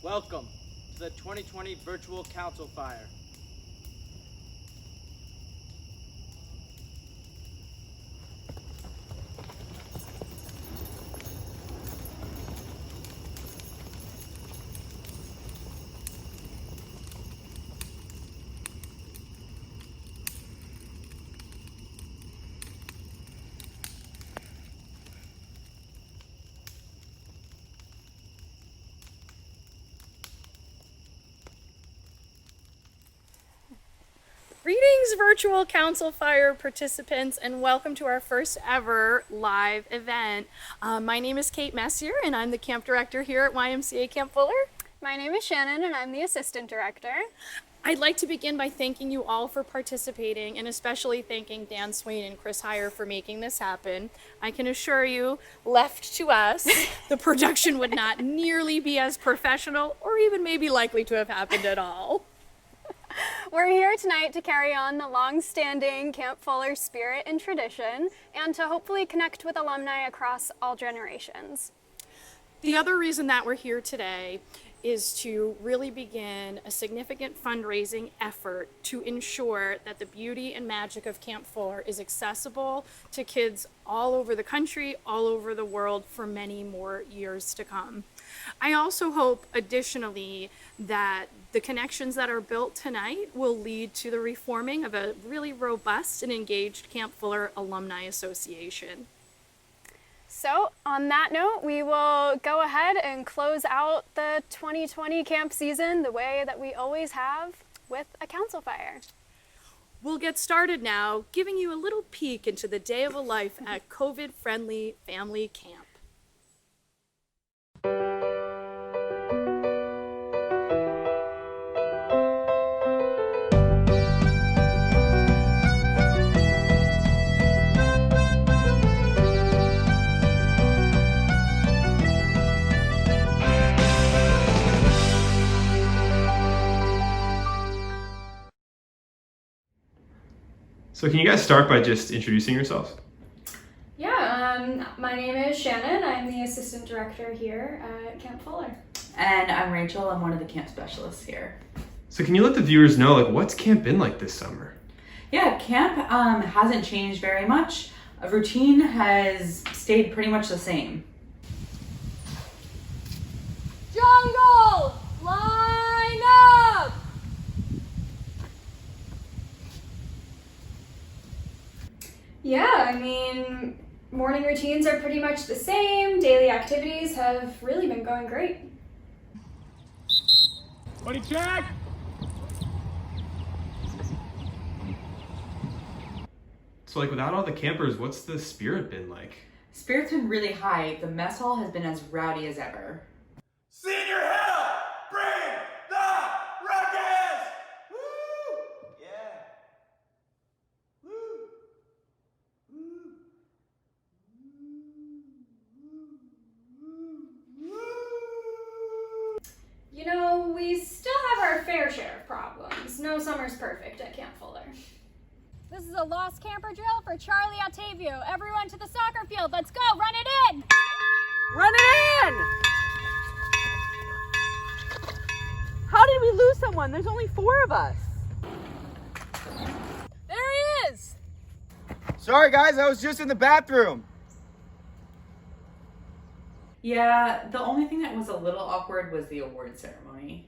Welcome to the 2020 Virtual Council Fire. Greetings, Virtual Council Fire participants, and welcome to our first ever live event. My name is Kate Messier, and I'm the camp director here at YMCA Camp Fuller. My name is Shannon, and I'm the assistant director. I'd like to begin by thanking you all for participating, and especially thanking Dan Swain and Chris Heyer for making this happen. I can assure you, left to us, the production would not nearly be as professional or even maybe likely to have happened at all. We're here tonight to carry on the long-standing Camp Fuller spirit and tradition, and to hopefully connect with alumni across all generations. The other reason that we're here today is to really begin a significant fundraising effort to ensure that the beauty and magic of Camp Fuller is accessible to kids all over the country, all over the world for many more years to come. I also hope additionally that the connections that are built tonight will lead to the reforming of a really robust and engaged Camp Fuller Alumni Association. So on that note, we will go ahead and close out the 2020 camp season the way that we always have, with a council fire. We'll get started now, giving you a little peek into the day of a life at COVID-friendly family camp. So can you guys start by just introducing yourselves? Yeah, my name is Shannon. I'm the assistant director here at Camp Fuller. And I'm Rachel. I'm one of the camp specialists here. So can you let the viewers know, what's camp been like this summer? Yeah, camp hasn't changed very much. A routine has stayed pretty much the same. Jungle, line up! Yeah, I mean, morning routines are pretty much the same. Daily activities have really been going great. Buddy check! So without all the campers, what's the spirit been like? Spirit's been really high. The mess hall has been as rowdy as ever. Senior Hill, bring the ruckus! Woo! Yeah. Woo! You know, we still have our fair share of problems. No summer's perfect at Camp Fuller. This is a lost camper drill for Charlie Octavio. Everyone to the soccer field. Let's go. Run it in. Run it in! How did we lose someone? There's only 4 of us. There he is. Sorry guys, I was just in the bathroom. Yeah, the only thing that was a little awkward was the award ceremony.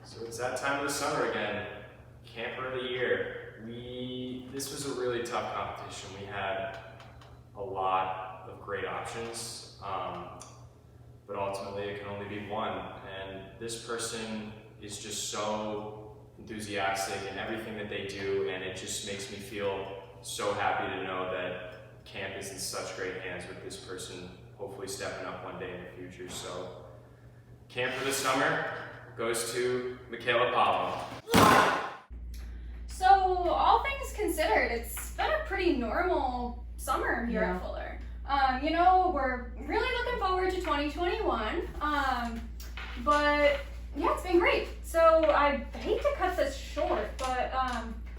So it's that time of the summer again, Camper of the Year. This was a really tough competition. We had a lot of great options, but ultimately it can only be one. And this person is just so enthusiastic in everything that they do, and it just makes me feel so happy to know that camp is in such great hands with this person, hopefully stepping up one day in the future. So camp for the summer goes to Michaela Palo. So, all things considered, it's been a pretty normal summer here at Fuller. You know, we're really looking forward to 2021, but yeah, it's been great. So, I hate to cut this short, but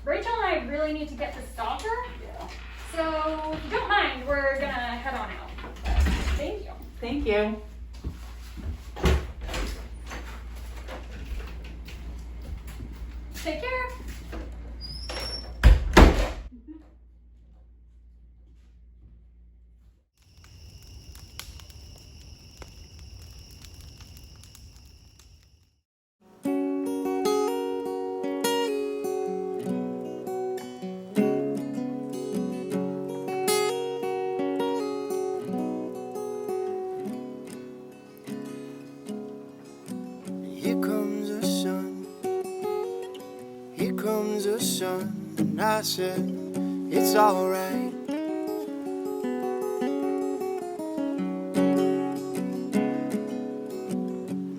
Rachel and I really need to get to Stalker. Yeah. So, if you don't mind, we're gonna head on out. Thank you. Thank you. Take care. Here comes the sun, here comes the sun, and I said, it's alright.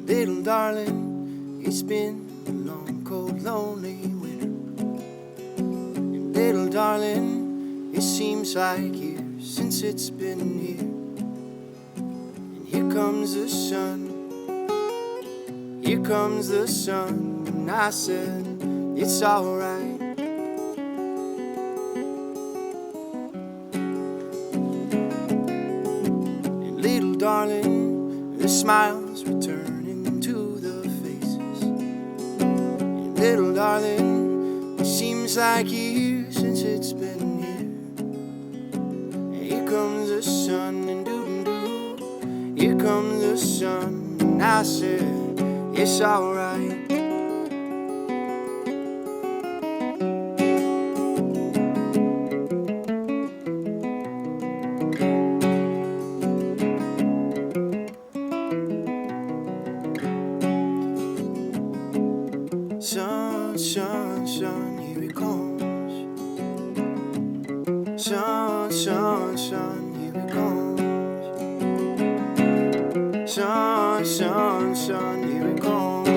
Little darling, it's been a long, cold, lonely winter. And little darling, it seems like years since it's been here. And here comes the sun, here comes the sun, and I said, it's alright. And little darling, the smiles returning to the faces. And little darling, it seems like years since it's been here. And here comes the sun, and doo-doo-doo, here comes the sun, and I said, it's alright. Sun, sun, sun, here it comes. Sun, sun, sun, here it comes. Sun, sun, sun, here it comes.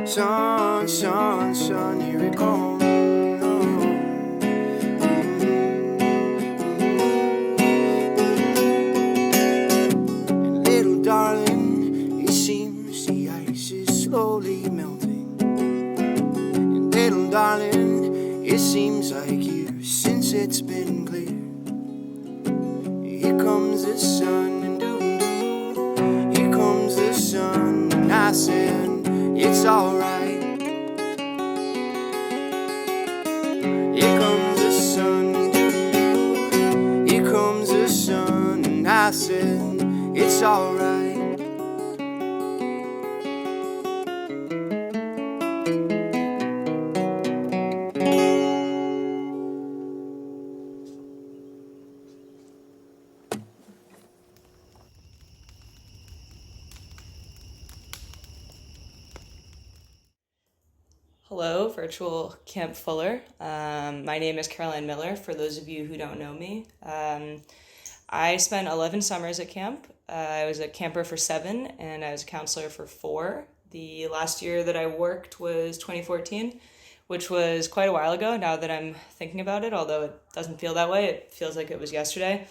Sun, sun, sun, here it comes. And little darling, it seems the ice is slowly melting. And little darling, it seems like years since it's been clear. Here comes the sun, and doo-doo, here comes the sun, and I said, it's alright. Here comes the sun, and doo-doo, here comes the sun, and I said, it's alright. Hello, virtual Camp Fuller. My name is Caroline Miller, for those of you who don't know me. I spent 11 summers at camp. I was a camper for 7, and I was a counselor for 4. The last year that I worked was 2014, which was quite a while ago now that I'm thinking about it, although it doesn't feel that way. It feels like it was yesterday.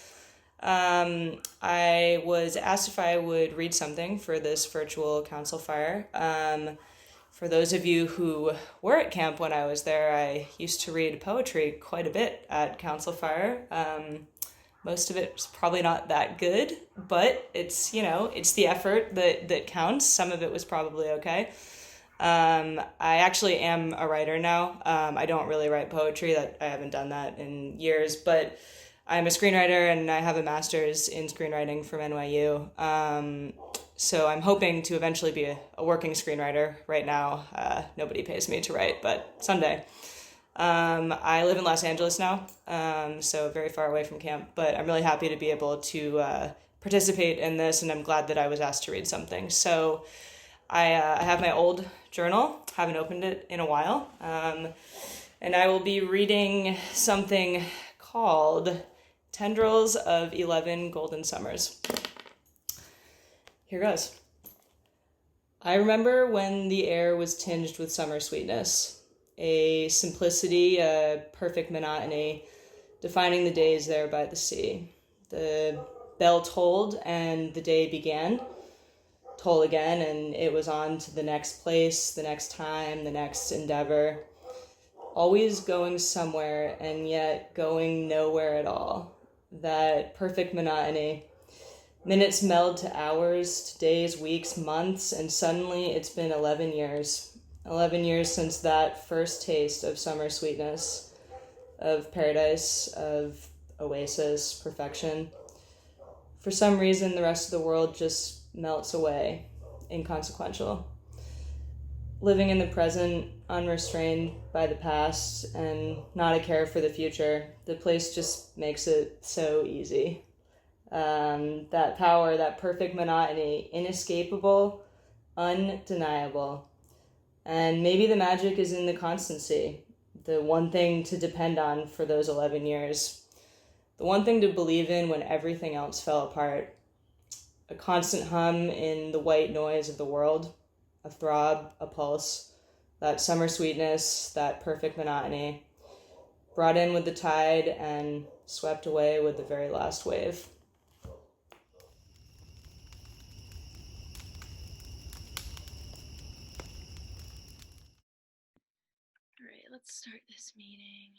I was asked if I would read something for this virtual council fire. For those of you who were at camp when I was there, I used to read poetry quite a bit at Council Fire. Most of it's probably not that good, but it's, it's the effort that counts. Some of it was probably okay. I actually am a writer now. I don't really write poetry. I haven't done that in years, but I'm a screenwriter and I have a master's in screenwriting from NYU. So I'm hoping to eventually be a working screenwriter. Right now, nobody pays me to write, but someday. I live in Los Angeles now, so very far away from camp, but I'm really happy to be able to participate in this, and I'm glad that I was asked to read something. So I have my old journal, haven't opened it in a while, and I will be reading something called Tendrils of 11 Golden Summers. Here goes. I remember when the air was tinged with summer sweetness, a simplicity, a perfect monotony, defining the days there by the sea. The bell tolled and the day began. Toll again, and it was on to the next place, the next time, the next endeavor. Always going somewhere and yet going nowhere at all. That perfect monotony. Minutes meld to hours, to days, weeks, months, and suddenly it's been 11 years. 11 years since that first taste of summer sweetness, of paradise, of oasis, perfection. For some reason, the rest of the world just melts away, inconsequential. Living in the present, unrestrained by the past, and not a care for the future, the place just makes it so easy. That power, that perfect monotony, inescapable, undeniable. And maybe the magic is in the constancy, the one thing to depend on for those 11 years. The one thing to believe in when everything else fell apart. A constant hum in the white noise of the world, a throb, a pulse, that summer sweetness, that perfect monotony, brought in with the tide and swept away with the very last wave. All right, let's start this meeting.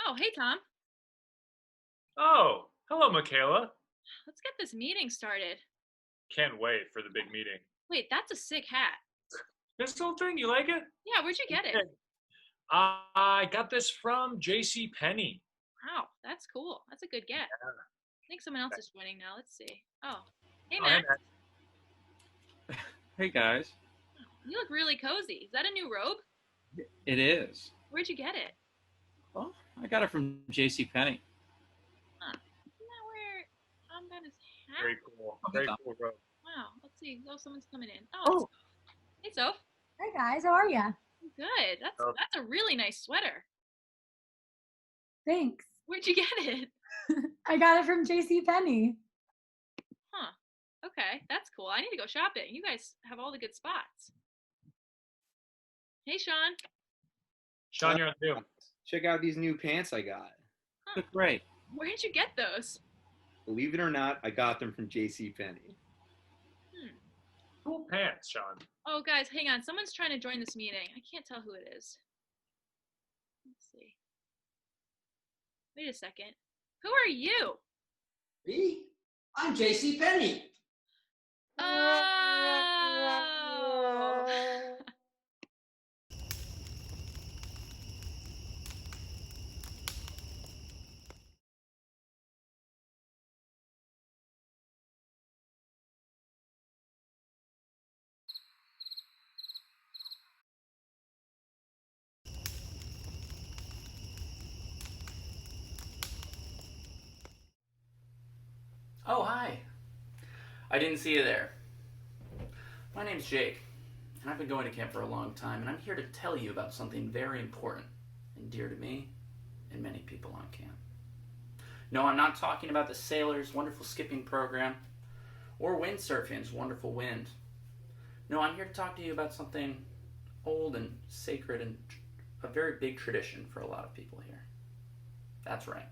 Oh, hey, Tom. Oh, hello, Michaela. Let's get this meeting started. Can't wait for the big meeting. Wait, that's a sick hat. This whole thing, you like it? Yeah, where'd you get it? I got this from J.C. Penney. Wow, that's cool. That's a good get. I think someone else is joining now. Let's see. Oh, hey, Oh, Matt. hey, Matt. Hey guys, You look really cozy. Is that a new robe? it is. Where'd you get it? Well, I got it from J.C. Penney. Huh. Isn't that where Tom got his hat? Very cool. Very cool robe. Wow. Let's see. Oh, someone's coming in. Oh. Hey, Soph. Hey guys, how are ya? Good. That's a really nice sweater. Thanks. Where'd you get it? I got it from J.C. Penney. Huh. Okay, that's cool. I need to go shopping. You guys have all the good spots. Hey, Sean. Sean, you're on Zoom. Check out these new pants I got. Look great. Where did you get those? Believe it or not, I got them from J.C. Penney. Cool pants, Sean. Oh, guys, hang on. Someone's trying to join this meeting. I can't tell who it is. Let's see. Wait a second. Who are you? Me? I'm J.C. Penney. Oh. Oh, hi. I didn't see you there. My name's Jake, and I've been going to camp for a long time, and I'm here to tell you about something very important and dear to me and many people on camp. No, I'm not talking about the sailors' wonderful skipping program or windsurfing's wonderful wind. No, I'm here to talk to you about something old and sacred and a very big tradition for a lot of people here. That's right.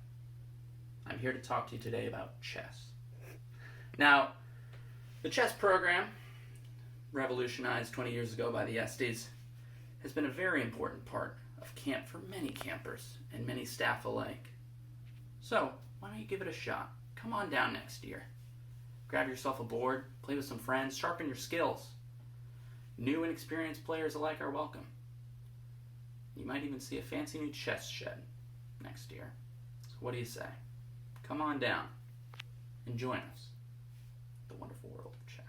I'm here to talk to you today about chess. Now, the chess program, revolutionized 20 years ago by the Estes, has been a very important part of camp for many campers and many staff alike. So, why don't you give it a shot? Come on down next year. Grab yourself a board, play with some friends, sharpen your skills. New and experienced players alike are welcome. You might even see a fancy new chess shed next year. So what do you say? Come on down and join us in the wonderful world of chess.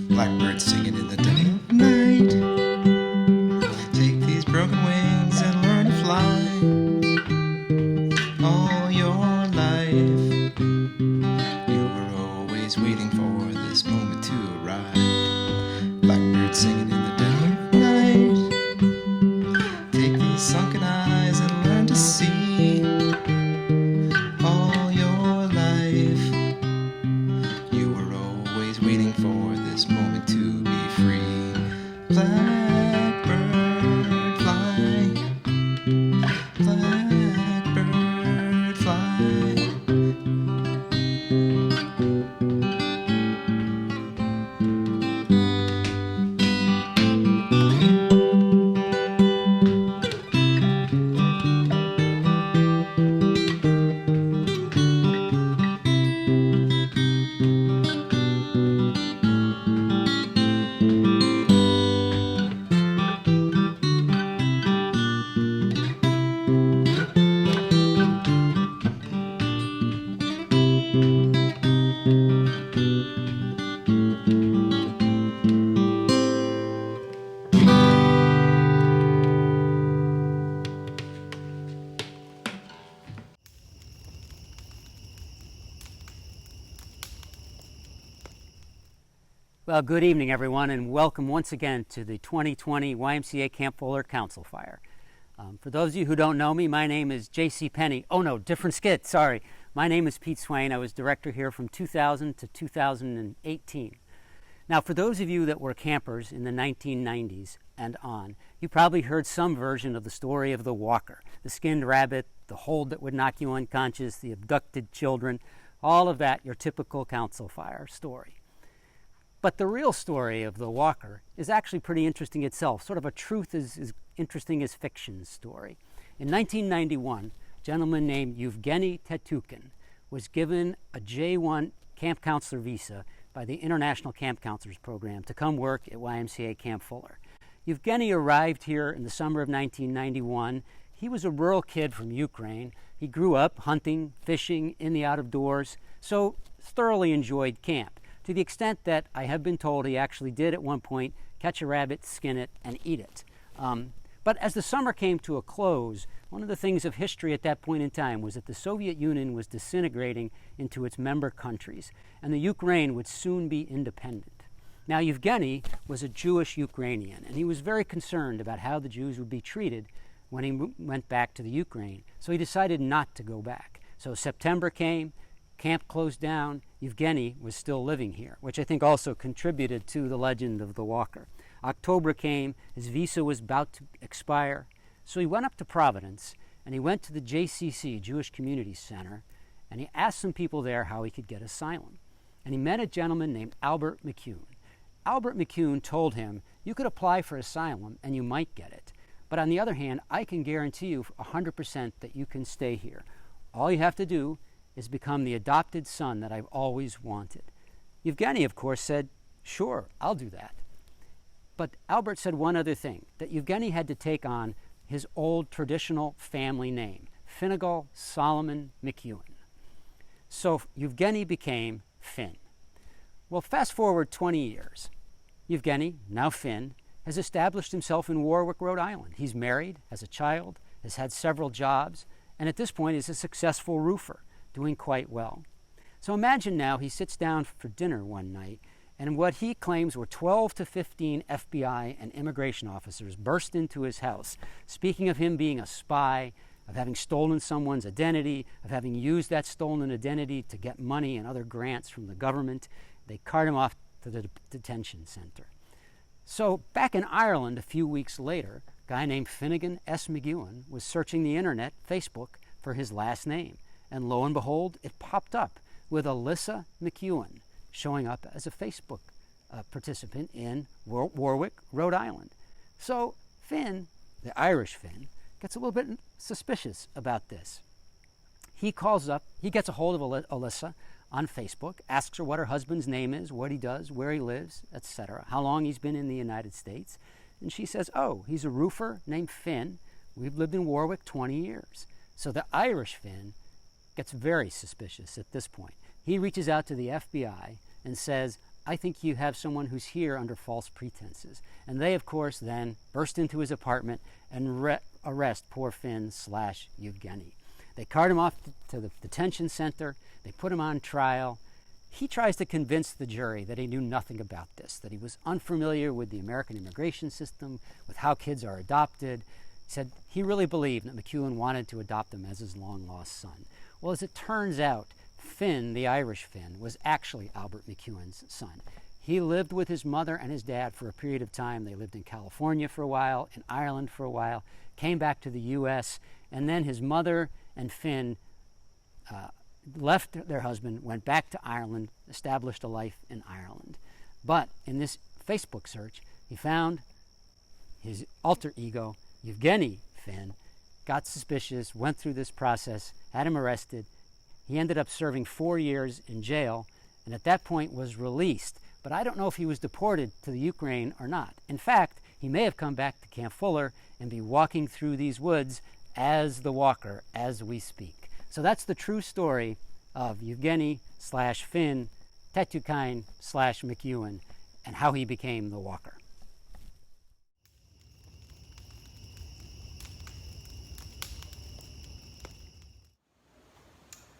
Blackbirds singing in the dead of night. Take these broken wings and learn to fly all your life. all your life. You were always waiting for this moment to be free. Blackbird fly, blackbird fly. Well, good evening, everyone, and welcome once again to the 2020 YMCA Camp Fuller Council Fire. For those of you who don't know me, my name is J.C. Penny. Oh, no, different skit, sorry. My name is Pete Swain. I was director here from 2000 to 2018. Now, for those of you that were campers in the 1990s and on, you probably heard some version of the story of the walker, the skinned rabbit, the hold that would knock you unconscious, the abducted children, all of that, your typical council fire story. But the real story of the walker is actually pretty interesting itself, sort of a truth as interesting as fiction story. In 1991, a gentleman named Yevgeny Tetukin was given a J1 camp counselor visa by the International Camp Counselors Program to come work at YMCA Camp Fuller. Yevgeny arrived here in the summer of 1991. He was a rural kid from Ukraine. He grew up hunting, fishing, in the out of doors, so thoroughly enjoyed camp, to the extent that I have been told he actually did at one point catch a rabbit, skin it, and eat it. But as the summer came to a close, one of the things of history at that point in time was that the Soviet Union was disintegrating into its member countries, and the Ukraine would soon be independent. Now, Yevgeny was a Jewish Ukrainian, and he was very concerned about how the Jews would be treated when he went back to the Ukraine, so he decided not to go back. So September came, camp closed down, Yevgeny was still living here, which I think also contributed to the legend of the walker. October came, his visa was about to expire, so he went up to Providence and he went to the JCC, Jewish Community Center, and he asked some people there how he could get asylum. And he met a gentleman named Albert McCune. Albert McCune told him, you could apply for asylum and you might get it, but on the other hand, I can guarantee you 100% that you can stay here. All you have to do is become the adopted son that I've always wanted. Yevgeny, of course, said, sure, I'll do that. But Albert said one other thing, that Yevgeny had to take on his old traditional family name, Finnegal Solomon McEwen. So Yevgeny became Finn. Well, fast forward 20 years. Yevgeny, now Finn, has established himself in Warwick, Rhode Island. He's married, has a child, has had several jobs, and at this point is a successful roofer, doing quite well. So imagine now he sits down for dinner one night, and what he claims were 12 to 15 FBI and immigration officers burst into his house, speaking of him being a spy, of having stolen someone's identity, of having used that stolen identity to get money and other grants from the government. They cart him off to the detention center. So back in Ireland a few weeks later, a guy named Finnegan S. McEwen was searching the internet, Facebook, for his last name. And lo and behold, it popped up with Alyssa McEwen showing up as a Facebook participant in Warwick, Rhode Island. So Finn, the Irish Finn, gets a little bit suspicious about this. He gets a hold of Alyssa on Facebook, asks her what her husband's name is, what he does, where he lives, etc., how long he's been in the United States. And she says, oh, he's a roofer named Finn. We've lived in Warwick 20 years. So the Irish Finn gets very suspicious at this point. He reaches out to the FBI and says, I think you have someone who's here under false pretenses. And they, of course, then burst into his apartment and arrest poor Finn / Yevgeny. They cart him off to the detention center. They put him on trial. He tries to convince the jury that he knew nothing about this, that he was unfamiliar with the American immigration system, with how kids are adopted. He said he really believed that McEwen wanted to adopt him as his long-lost son. Well, as it turns out, Finn, the Irish Finn, was actually Albert McEwen's son. He lived with his mother and his dad for a period of time. They lived in California for a while, in Ireland for a while, came back to the U.S., and then his mother and Finn left their husband, went back to Ireland, established a life in Ireland. But in this Facebook search, he found his alter ego, Yevgeny Finn, got suspicious, went through this process, had him arrested. He ended up serving 4 years in jail, and at that point was released. But I don't know if he was deported to the Ukraine or not. In fact, he may have come back to Camp Fuller and be walking through these woods as the walker as we speak. So that's the true story of Yevgeny/Finn Tetukain/McEwen and how he became the walker.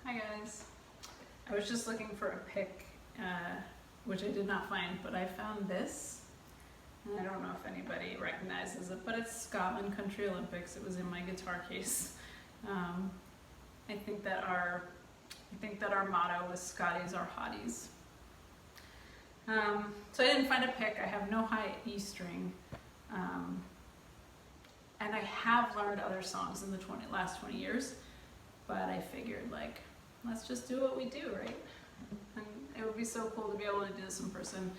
Hi guys. I was just looking for a pic, which I did not find, but I found this. And I don't know if anybody recognizes it, but it's Scotland Country Olympics. It was in my guitar case. I think that our motto was Scotties are hotties. So I didn't find a pick. I have no high E string. And I have learned other songs in the last 20 years, but I figured, like, let's just do what we do, right? And it would be so cool to be able to do this in person.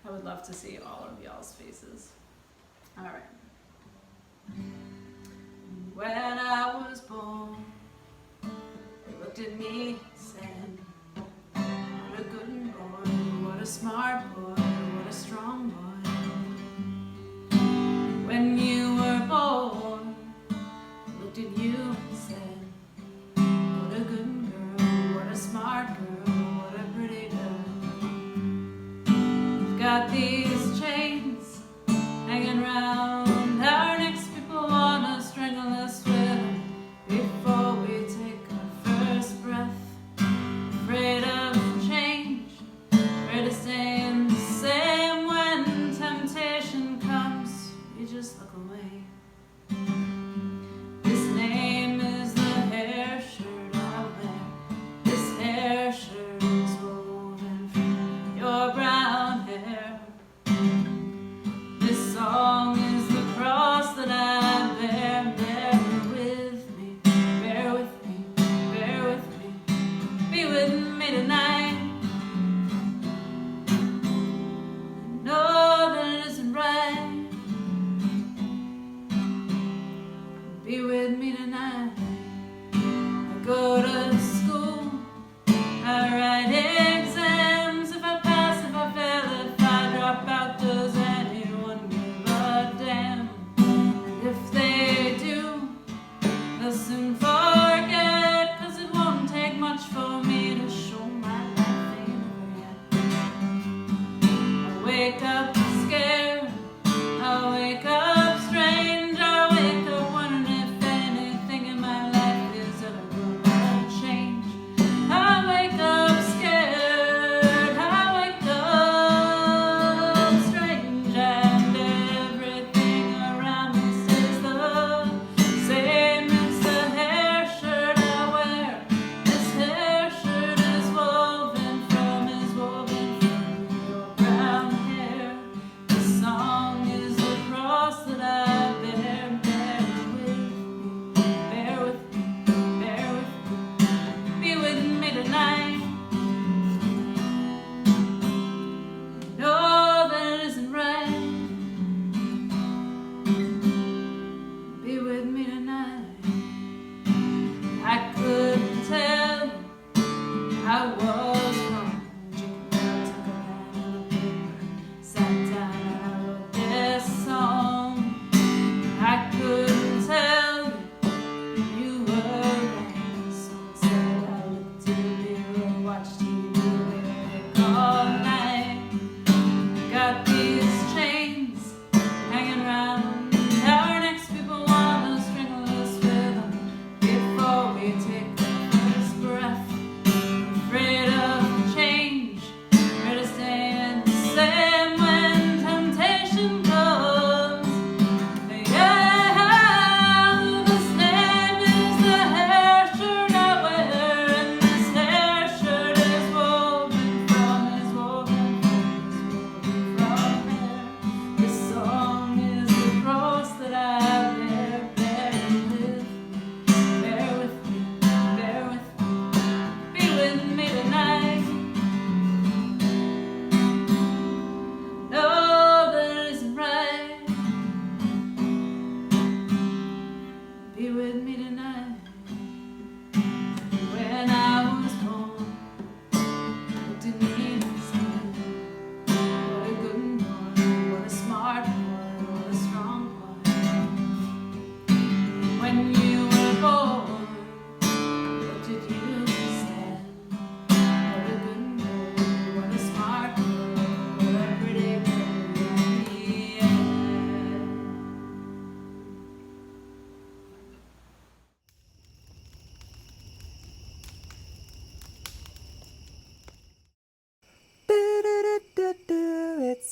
I would love to see all of y'all's faces. All right. When I was born, they looked at me, said, what a good boy, what a smart boy, what a strong boy. When you were born, they looked at you, said, what a good girl, what a smart girl, what a pretty girl. We've got these chains hanging round our necks, people wanna strangle us with them before we take our first breath. Afraid of change, afraid of staying the same. When temptation comes, we just look away. This name is the hair shirt I wear. This hair shirt is woven from your brown hair. This song is the cross that I bear. Bear with me, bear with me, bear with me. Be with me tonight. I know that it isn't right. Be with me tonight. I go to school, I write exams. If I pass, if I fail, if I drop out, does anyone give a damn? And if they do, they'll soon forget, 'cause it won't take much for me to show my life ain't over yet. I wake up scared, I wake up strange, I wake up wondering if anything in my life is ever gonna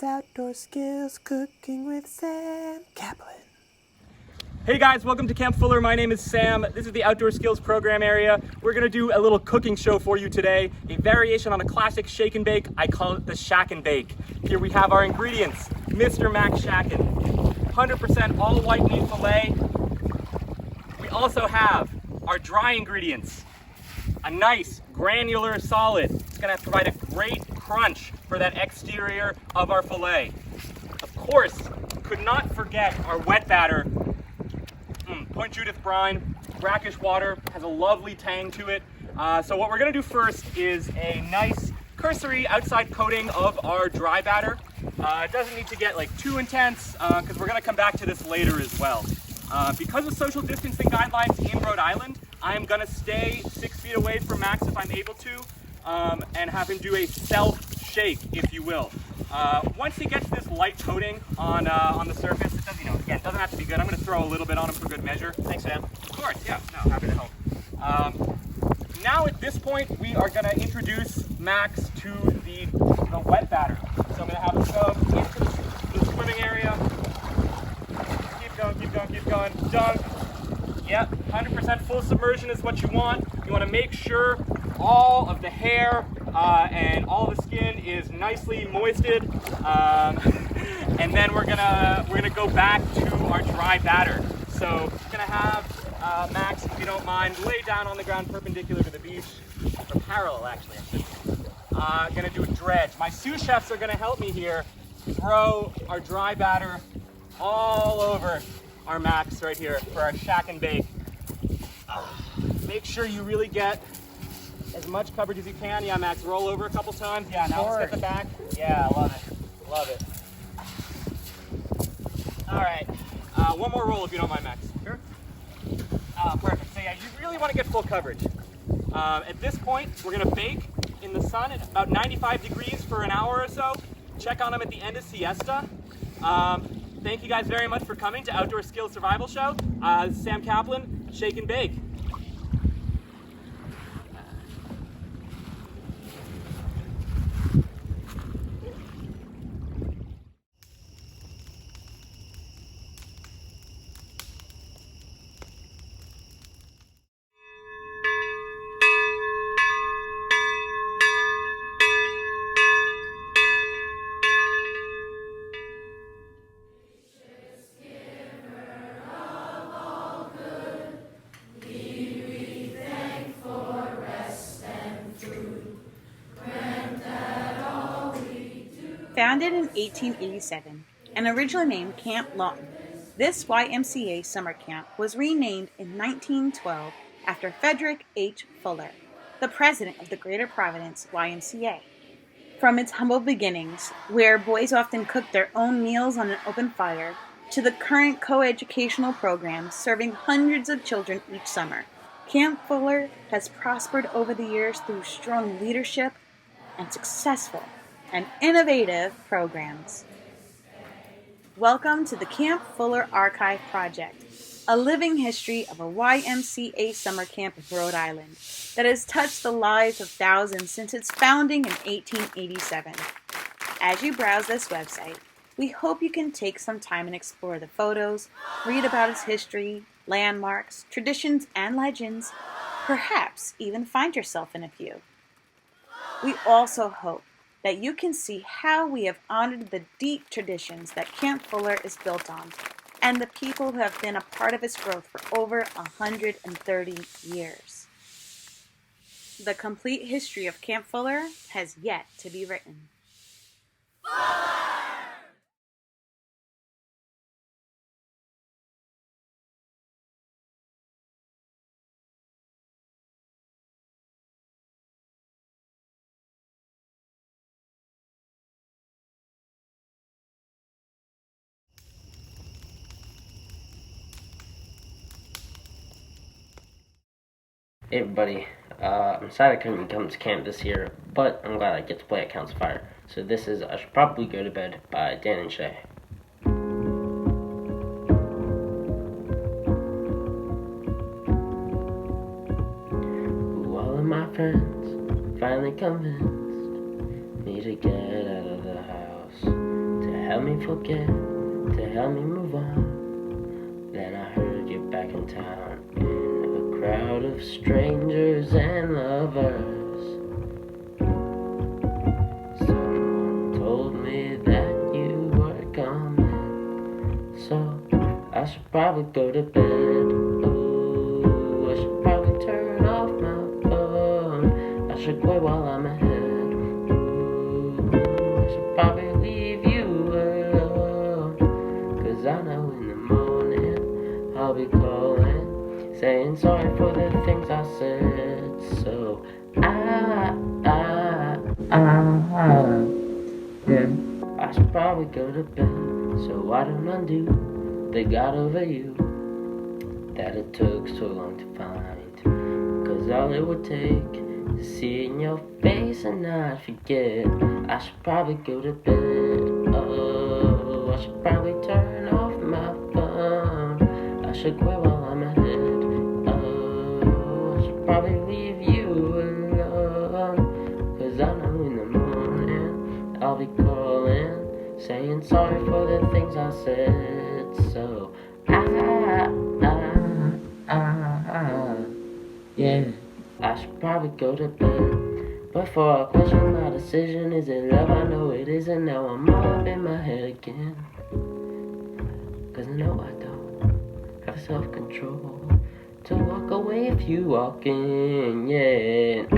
It's Outdoor Skills Cooking with Sam Kaplan. Hey guys, welcome to Camp Fuller. My name is Sam. This is the Outdoor Skills Program area. We're gonna do a little cooking show for you today, a variation on a classic shake and bake. I call it the shack and bake. Here we have our ingredients. Mr. Max Shackin', 100% all white meat filet. We also have our dry ingredients, a nice granular solid. It's gonna provide a great crunch for that exterior of our filet. Of course, could not forget our wet batter. Point Judith brine, brackish water, has a lovely tang to it. So what we're gonna do first is a nice cursory outside coating of our dry batter. It doesn't need to get like too intense because we're gonna come back to this later as well. Because of social distancing guidelines in Rhode Island, I'm gonna stay 6 feet away from Max if I'm able to, and have him do a self-shake, if you will. Once he gets this light coating on the surface, it doesn't, again, doesn't have to be good. I'm gonna throw a little bit on him for good measure. Thanks, Sam. Of course, yeah, no, happy to help. Now at this point, we are gonna introduce Max to the wet batter. So I'm gonna have him go into the swimming area. Keep going, keep going, keep going. Dunk. Yep, 100% full submersion is what you want. You wanna make sure all of the hair and all of the skin is nicely moisted. And then we're gonna go back to our dry batter. So we're gonna have Max, if you don't mind, lay down on the ground perpendicular to the beach, or parallel actually, gonna do a dredge. My sous chefs are gonna help me here throw our dry batter all over our Max right here for our shack and bake. Make sure you really get as much coverage as you can. Yeah, Max, roll over a couple times. Yeah, now let's get the back. Yeah, love it, love it. All right, one more roll if you don't mind, Max. Sure. Perfect. So yeah, you really want to get full coverage. At this point, we're gonna bake in the sun at about 95 degrees for an hour or so. Check on them at the end of siesta. Thank you guys very much for coming to Outdoor Skills Survival Show. This is Sam Kaplan, Shake and Bake. Founded in 1887 and originally named Camp Lawton, this YMCA summer camp was renamed in 1912 after Frederick H. Fuller, the president of the Greater Providence YMCA. From its humble beginnings, where boys often cooked their own meals on an open fire, to the current coeducational programs serving hundreds of children each summer, Camp Fuller has prospered over the years through strong leadership and successful and innovative programs. Welcome to the Camp Fuller Archive Project, a living history of a YMCA summer camp in Rhode Island that has touched the lives of thousands since its founding in 1887. As you browse this website, we hope you can take some time and explore the photos, read about its history, landmarks, traditions, and legends, perhaps even find yourself in a few. We also hope that you can see how we have honored the deep traditions that Camp Fuller is built on, and the people who have been a part of its growth for over 130 years. The complete history of Camp Fuller has yet to be written. Hey everybody, I'm sad I couldn't come to camp this year, but I'm glad I get to play at Council Fire. So this is I Should Probably Go to Bed by Dan and Shay. Ooh, all of my friends finally convinced me to get out of the house. help me forget, to help me move on. Then I heard you're back in town in a crowd of strangers and lovers. Someone told me that you were coming, so I should probably go to bed. Oh, I should probably turn off my phone. I should quit while I'm ahead. I should probably leave you alone, 'cause I know in the morning I'll be calling, saying sorry for the things I said. So yeah, I should probably go to bed, so I don't undo the God over you that it took so long to find. 'Cause all it would take to see in your face and not forget. I should probably go to bed. Oh, I should probably turn off my phone. I should quit while I'm ahead. Oh, I should probably leave you alone, 'cause I know in the morning I'll be calling, saying sorry for the things I said. So yeah, I should probably go to bed. Before I question my decision, is it love? I know it isn't. Now I'm all up in my head again, 'cause no, I don't have self-control to walk away if you walk in. Yeah, I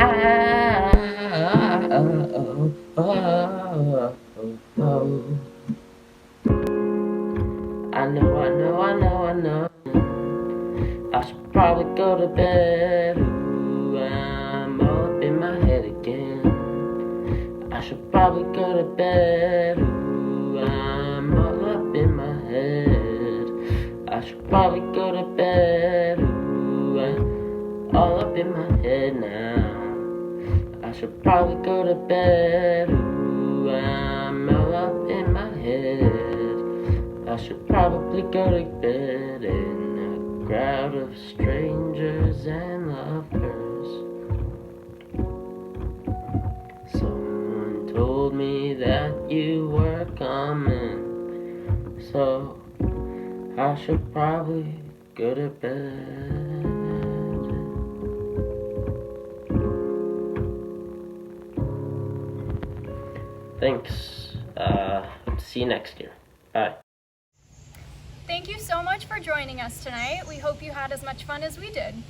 know. I should probably go to bed. Ooh, I'm all up in my head again. I should probably go to bed. Ooh, I'm all up in my head. I should probably go to bed. Ooh, I'm all up in my head now. I should probably go to bed. Ooh, I'm all up in my head. I should probably go to bed in a crowd of strangers and lovers. Someone told me that you were coming, so I should probably go to bed. Thanks. See you next year. Bye. Thank you so much for joining us tonight. We hope you had as much fun as we did.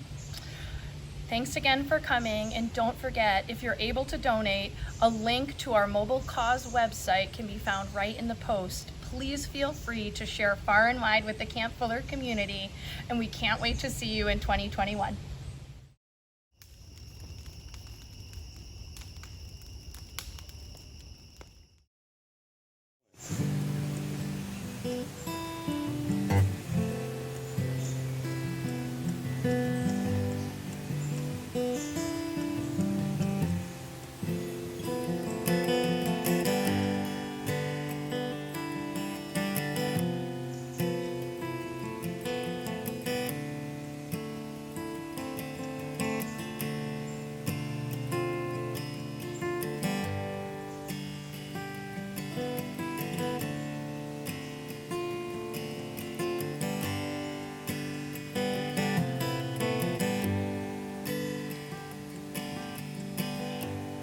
Thanks again for coming, and don't forget, if you're able to donate, a link to our Mobile Cause website can be found right in the post. Please feel free to share far and wide with the Camp Fuller community, and we can't wait to see you in 2021.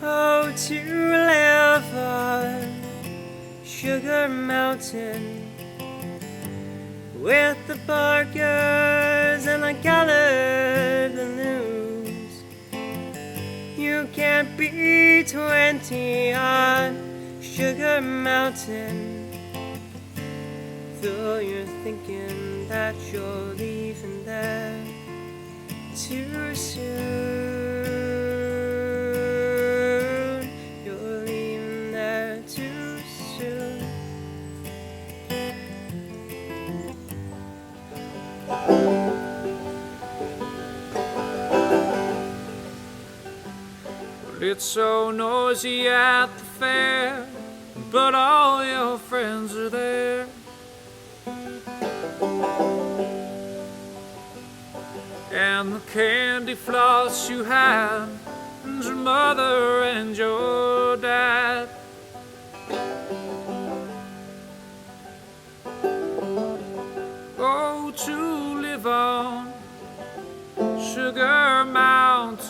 Oh, to live on Sugar Mountain with the barkers and the colored balloons. You can't be 20 on Sugar Mountain, though you're thinking that you're leaving there too soon. You're leaving there too soon. It's so noisy at the fair, but all your friends are there. And the candy floss you had, and your mother and your dad.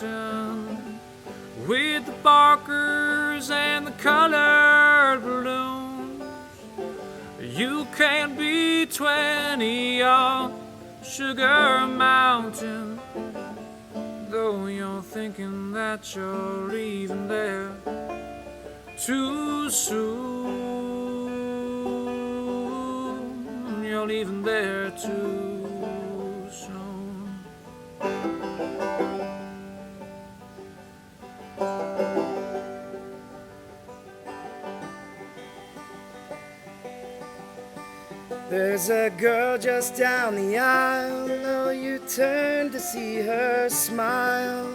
Mountain with the barkers and the colored balloons. You can't be 20 on Sugar Mountain, though you're thinking that you're leaving there too soon. You're leaving there too soon. There's a girl just down the aisle. Oh, you turn to see her smile.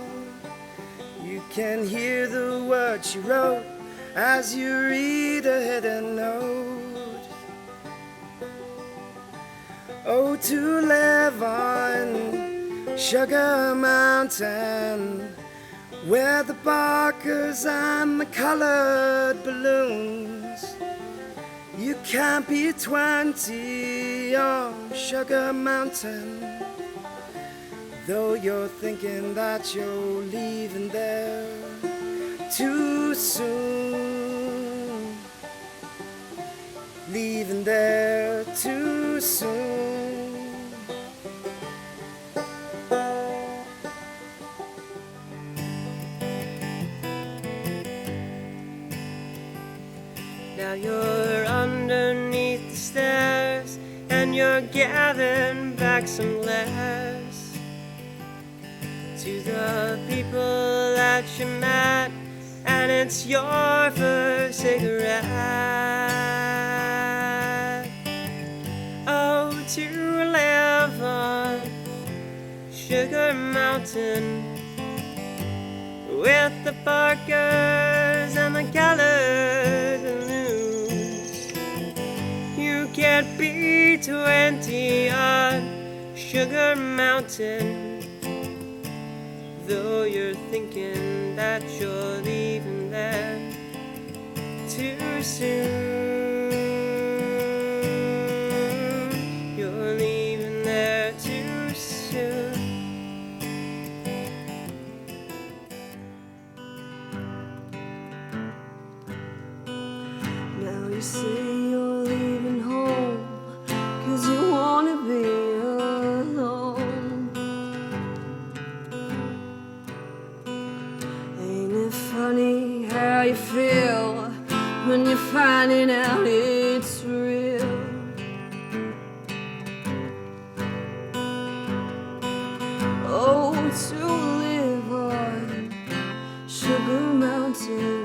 You can hear the words she wrote as you read a hidden note. Oh, to live on Sugar Mountain, where the barkers and the colored balloons. You can't be 20 on Sugar Mountain, though you're thinking that you're leaving there too soon. Leaving there too soon. Now you're underneath the stairs and you're gathering back some laughs to the people that you met, and it's your first cigarette. Oh, to live on Sugar Mountain with the barkers and the colored balloons. You can't be 20 on Sugar Mountain, though you're thinking that you're leaving there too soon. You're leaving there too soon. Now you say you're leaving home 'cause you wanna be alone. Ain't it funny how you feel when you're finding out it's real? Oh, to live on Sugar Mountain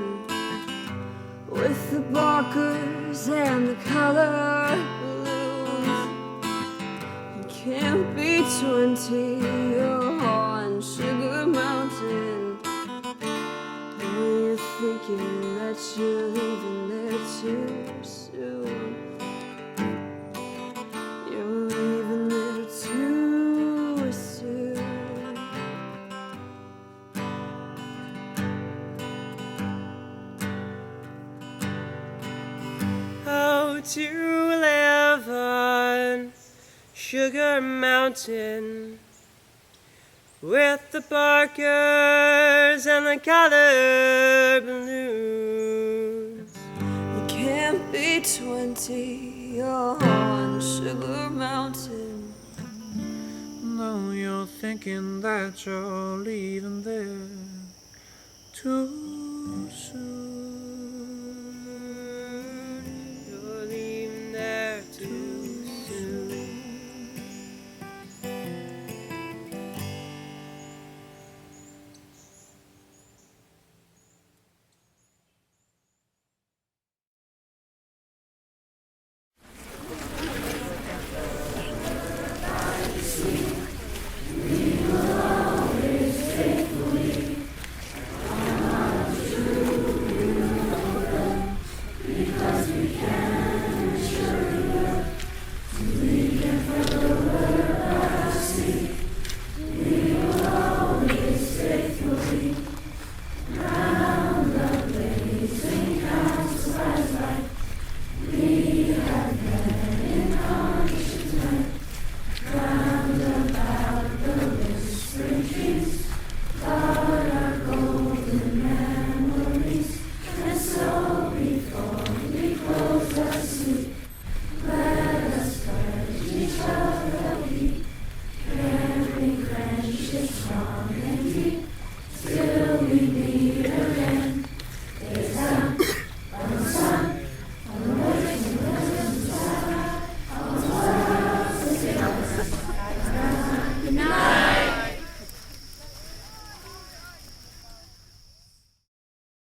with the barkers and the colored balloons. You can't be 20 on Sugar Mountain, and you're thinking that you're leaving there too soon. You're leaving there too soon. Oh, to live on Sugar Mountain with the barkers and the colored balloons. You can't be 20 on Sugar Mountain, though you're thinking that you're leaving there too soon. You're leaving there too soon. need